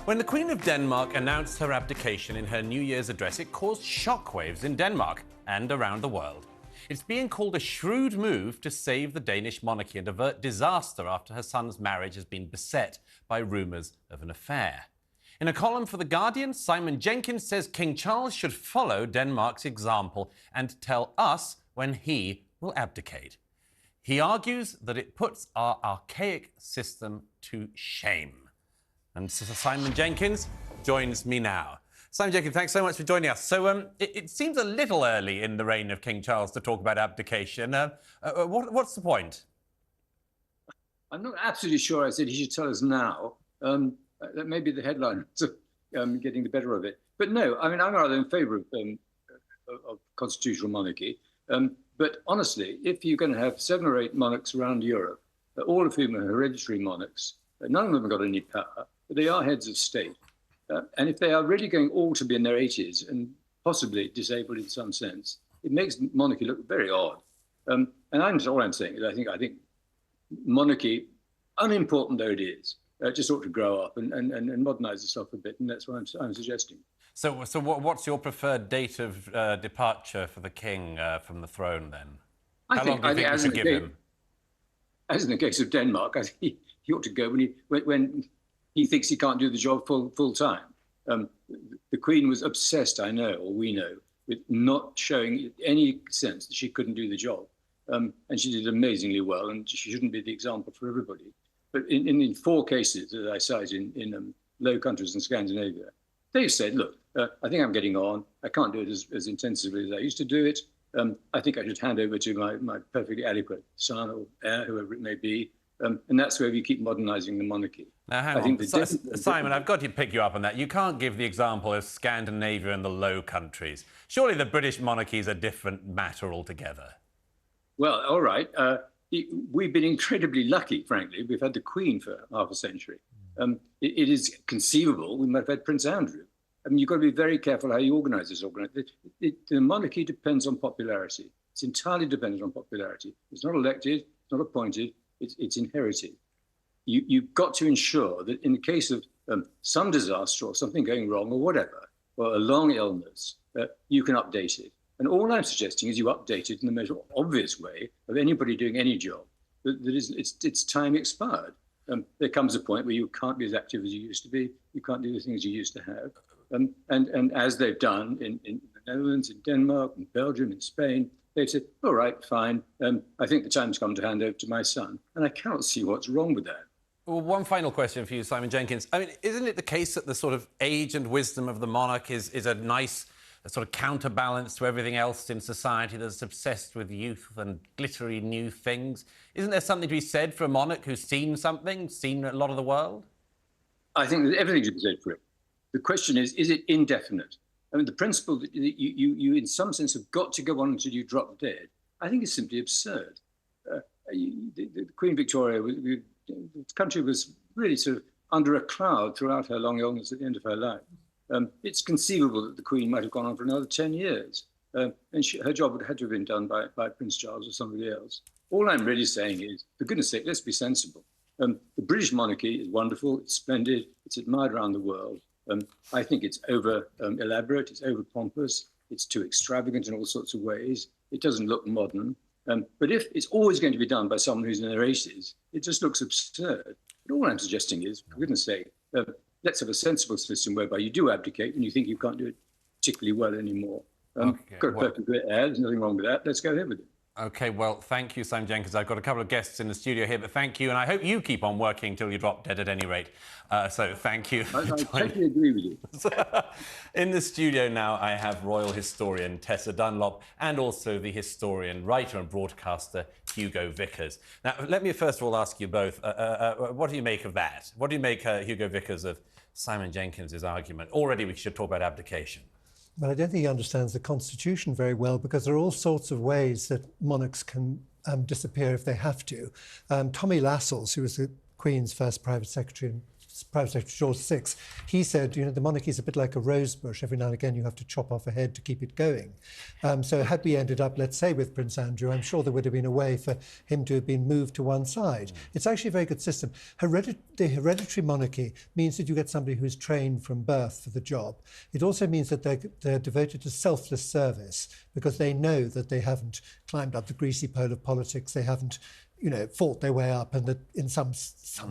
When the Queen of Denmark announced her abdication in her New Year's address, it caused shockwaves in Denmark and around the world. It's being called a shrewd move to save the Danish monarchy and avert disaster after her son's marriage has been beset by rumours of an affair. In a column for The Guardian, Simon Jenkins says King Charles should follow Denmark's example and tell us when he will abdicate. He argues that it puts our archaic system to shame. And Simon Jenkins joins me now. Simon Jenkins, thanks so much for joining us. So it seems a little early in the reign of King Charles to talk about abdication. What's the point? I'm not absolutely sure I said he should tell us now. That may be the headline, getting the better of it. But no, I mean, I'm rather in favour of constitutional monarchy. But honestly, if you're going to have 7 or 8 monarchs around Europe, all of whom are hereditary monarchs, none of them have got any power, but they are heads of state. And if they are really going all to be in their 80s and possibly disabled in some sense, it makes monarchy look very odd. And all I'm saying is I think monarchy, unimportant though it is, just ought to grow up and modernise itself a bit, and that's what I'm suggesting. So what's your preferred date of departure for the king from the throne, then? How long do you think we should give him? As in the case of Denmark, I think he ought to go when he thinks he can't do the job full time. The Queen was obsessed, I know, or we know, with not showing any sense that she couldn't do the job. And she did amazingly well, and she shouldn't be the example for everybody. But in 4 cases that I cite in Low Countries and Scandinavia, they've said, look, I think I'm getting on. I can't do it as intensively as I used to do it. I think I should hand over to my perfectly adequate son or heir, whoever it may be. And that's where we keep modernising the monarchy. Now, hang on. Simon, I've got to pick you up on that. You can't give the example of Scandinavia and the Low Countries. Surely the British monarchy is a different matter altogether. Well, all right. We've been incredibly lucky, frankly. We've had the Queen for half a century. It is conceivable we might have had Prince Andrew. I mean, you've got to be very careful how you organise this. The monarchy depends on popularity. It's entirely dependent on popularity. It's not elected, it's not appointed, it's inherited. You've got to ensure that in the case of some disaster or something going wrong or whatever, or a long illness, you can update it. And all I'm suggesting is you update it in the most obvious way of anybody doing any job. It's time expired. There comes a point where you can't be as active as you used to be. You can't do the things you used to have. And as they've done in the Netherlands, in Denmark, in Belgium, in Spain, they've said, all right, fine. I think the time's come to hand over to my son. And I cannot see what's wrong with that. Well, one final question for you, Simon Jenkins. I mean, isn't it the case that the sort of age and wisdom of the monarch is a nice sort of counterbalance to everything else in society that's obsessed with youth and glittery new things? Isn't there something to be said for a monarch who's seen something, seen a lot of the world? I think there's everything to be said for it. The question is it indefinite? I mean, the principle that you in some sense have got to go on until you drop dead, I think is simply absurd. The Queen Victoria, the country was really sort of under a cloud throughout her long illness at the end of her life. It's conceivable that the Queen might have gone on for another 10 years. And her job would have had to have been done by Prince Charles or somebody else. All I'm really saying is, for goodness sake, let's be sensible. The British monarchy is wonderful, it's splendid, it's admired around the world. I think it's over-elaborate, it's over-pompous, it's too extravagant in all sorts of ways. It doesn't look modern. But if it's always going to be done by someone who's in their 80s, it just looks absurd. But all I'm suggesting is, for goodness sake, let's have a sensible system whereby you do abdicate when you think you can't do it particularly well anymore. Got a perfect good heir, there's nothing wrong with that. Let's go ahead with it. OK, well, thank you, Simon Jenkins. I've got a couple of guests in the studio here, but thank you. And I hope you keep on working till you drop dead at any rate. So thank you. I totally agree with you. In the studio now, I have royal historian Tessa Dunlop and also the historian, writer and broadcaster Hugo Vickers. Now, let me first of all ask you both, what do you make of that? What do you make, Hugo Vickers, of Simon Jenkins' argument? Already we should talk about abdication. Well, I don't think he understands the Constitution very well, because there are all sorts of ways that monarchs can disappear if they have to. Tommy Lascelles, who was the Queen's first private secretary and Private Secretary George VI, he said, the monarchy is a bit like a rose bush. Every now and again you have to chop off a head to keep it going. So had we ended up, let's say, with Prince Andrew, I'm sure there would have been a way for him to have been moved to one side. It's actually a very good system. The hereditary monarchy means that you get somebody who's trained from birth for the job. It also means that they're devoted to selfless service because they know that they haven't climbed up the greasy pole of politics. They haven't fought their way up, and that in some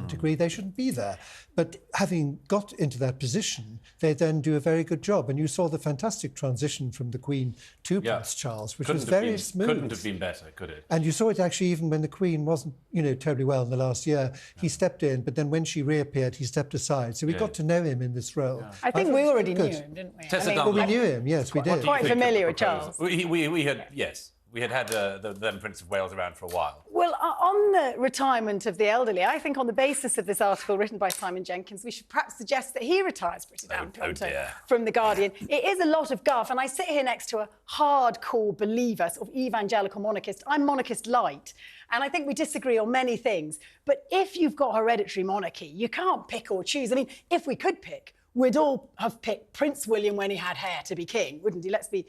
degree they shouldn't be there. But having got into that position, they then do a very good job. And you saw the fantastic transition from the Queen to Prince Charles, which was very smooth. Couldn't have been better, could it? And you saw it actually even when the Queen wasn't, terribly well in the last year. He stepped in, but then when she reappeared, he stepped aside. So we got to know him in this role. Yeah. I think we already knew him, didn't we? Tessa Dunlop. Well, we knew him, yes, we did. Quite familiar with Charles. We had, yes. We had the then Prince of Wales around for a while. Well, on the retirement of the elderly, I think on the basis of this article written by Simon Jenkins, we should perhaps suggest that he retires pretty damn pronto from The Guardian. It is a lot of guff, and I sit here next to a hardcore believer, sort of evangelical monarchist. I'm monarchist light, and I think we disagree on many things. But if you've got hereditary monarchy, you can't pick or choose. I mean, if we could pick, we'd all have picked Prince William when he had hair to be king, wouldn't he? Let's be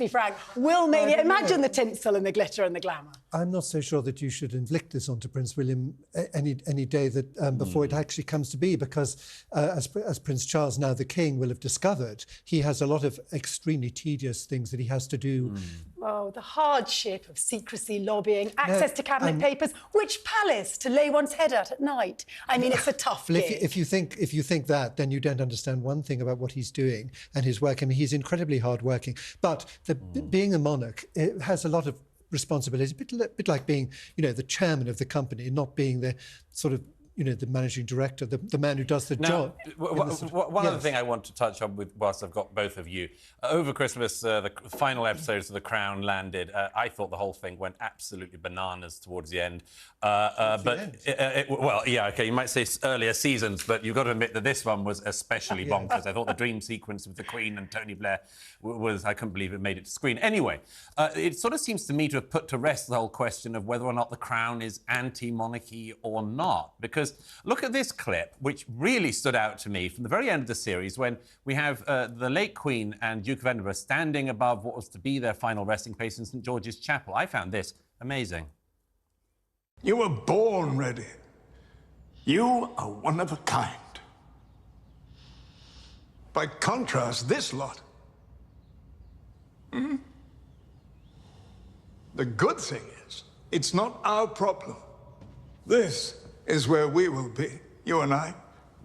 frank. Imagine the tinsel and the glitter and the glamour. I'm not so sure that you should inflict this onto Prince William any day that before it actually comes to be, because as Prince Charles, now the king, will have discovered, he has a lot of extremely tedious things that he has to do. Oh, the hardship of secrecy, lobbying, access to cabinet papers, which palace to lay one's head at night. I mean, it's a tough gig. If you think that, then you don't understand one thing about what he's doing and his work. I mean, he's incredibly hardworking. But being a monarch, it has a lot of responsibilities. A bit like being, the chairman of the company, not being the sort of, the managing director, the man who does the job. One other thing I want to touch on whilst I've got both of you. Over Christmas, the final episodes of The Crown landed. I thought the whole thing went absolutely bananas towards the end. You might say earlier seasons, but you've got to admit that this one was especially bonkers. I thought the dream sequence with the Queen and Tony Blair was, I couldn't believe it made it to screen. Anyway, it sort of seems to me to have put to rest the whole question of whether or not The Crown is anti-monarchy or not. Because look at this clip, which really stood out to me from the very end of the series, when we have the late Queen and Duke of Edinburgh standing above what was to be their final resting place in St George's Chapel. I found this amazing. You were born ready. You are one of a kind. By contrast, this lot. The good thing is, it's not our problem. This is where we will be, you and I,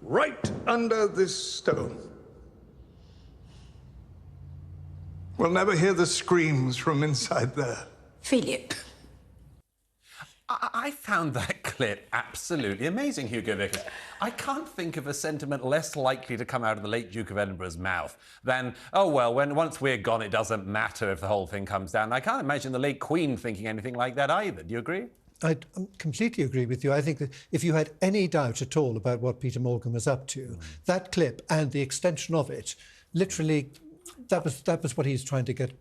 right under this stone. We'll never hear the screams from inside there. Philip. I found that clip absolutely amazing, Hugo Vickers. I can't think of a sentiment less likely to come out of the late Duke of Edinburgh's mouth than, oh, well, once we're gone, it doesn't matter if the whole thing comes down. I can't imagine the late Queen thinking anything like that either. Do you agree? I completely agree with you. I think that if you had any doubt at all about what Peter Morgan was up to, that clip and the extension of it, literally, that was what he's trying to get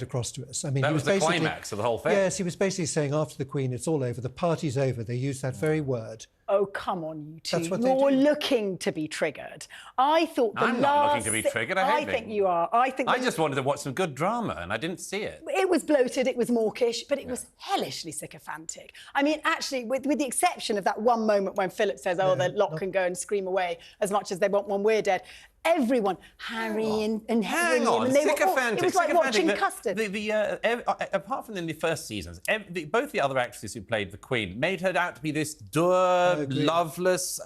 across to us. I mean, that was the climax of the whole thing. Yes, he was basically saying after the Queen, it's all over, the party's over. They used that very word. Oh, come on, you two. That's what You're they do. looking to be triggered. I thought I'm not looking to be triggered. I think you are. I just wanted to watch some good drama, and I didn't see it. It was bloated, it was mawkish, but it was hellishly sycophantic. I mean, actually, with the exception of that one moment when Philip says, oh, the lot can go and scream away as much as they want when we're dead. Everyone, Harry and Henry, Hang on, and they sycophantic. It was like watching custard. Apart from in the first seasons, both the other actresses who played the Queen made her out to be this dour, loveless,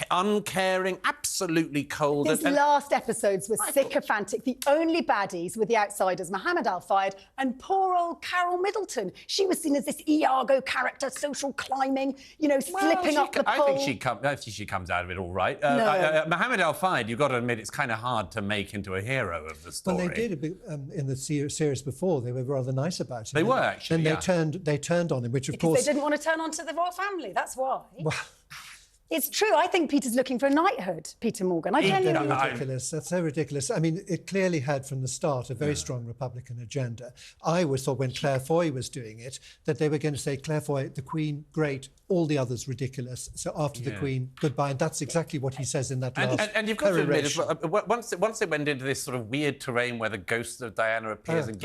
uncaring, absolutely cold. These last episodes were sycophantic. The only baddies were the outsiders, Mohammed Al-Fayed and poor old Carol Middleton. She was seen as this Iago character, social climbing, slipping up the pole. I think she comes out of it all right. No. Mohammed Al-Fayed, you've got to admit, it's kind of hard to make into a hero of the story. Well, they did a bit, in the series before. They were rather nice about him. They were, actually, Then they turned on him, which of course... Because they didn't want to turn on to the royal family, that's why. Well, It's true. I think Peter's looking for a knighthood, Peter Morgan. I genuinely... Ridiculous. That's so ridiculous. I mean, it clearly had from the start a very strong Republican agenda. I always thought when Claire Foy was doing it that they were going to say, Claire Foy, the Queen, great, all the others ridiculous. So after the Queen, goodbye. And that's exactly what he says in that last and you've got to admit, as well, once they went into this sort of weird terrain where the ghost of Diana appears and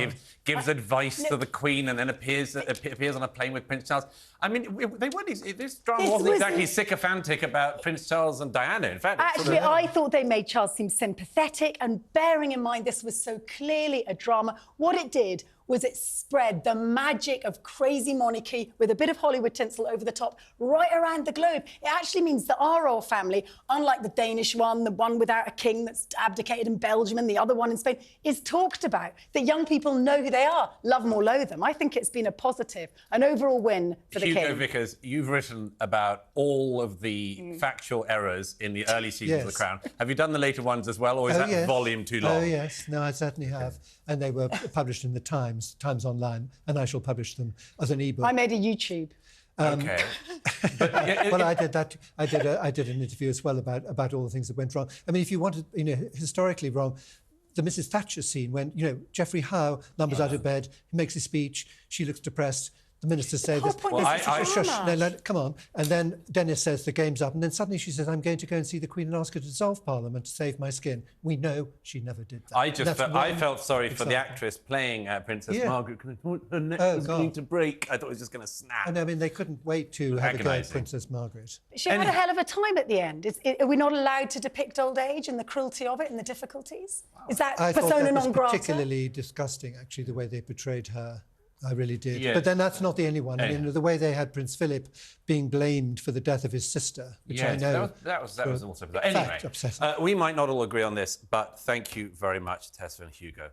gives advice to the Queen and then appears on a plane with Prince Charles. I mean, this drama wasn't exactly sycophantic about Prince Charles and Diana, in fact. Actually, I thought they made Charles seem sympathetic, and bearing in mind this was so clearly a drama, what it did was it spread the magic of crazy monarchy with a bit of Hollywood tinsel over the top right around the globe. It actually means that our royal family, unlike the Danish one, the one without a king that's abdicated in Belgium and the other one in Spain, is talked about. That young people know who they are, love them or loathe them. I think it's been a positive, an overall win for the king. Hugo Vickers, you've written about all of the factual errors in the early seasons of The Crown. Have you done the later ones as well, or is that volume too long? Oh, yes. No, I certainly have. And they were published in the Times Online, and I shall publish them as an ebook. I made a YouTube. Okay. Well, I did that. I did an interview as well about all the things that went wrong. I mean, if you wanted, historically wrong, the Mrs. Thatcher scene when, Geoffrey Howe lumbers out of bed, he makes his speech, she looks depressed. The minister says, come on. And then Dennis says the game's up. And then suddenly she says, I'm going to go and see the Queen and ask her to dissolve Parliament to save my skin. We know she never did that. I felt sorry for the actress playing Princess Margaret. Her neck was going to break. I thought it was just going to snap. And I mean, they couldn't wait to have a go at Princess Margaret. She had a hell of a time at the end. Are we not allowed to depict old age and the cruelty of it and the difficulties? Is that persona non grata? Particularly disgusting, actually, the way they portrayed her. I really did. Yes. But then that's not the only one. I mean, the way they had Prince Philip being blamed for the death of his sister, which I know... That was also bizarre. Anyway, we might not all agree on this, but thank you very much, Tessa and Hugo.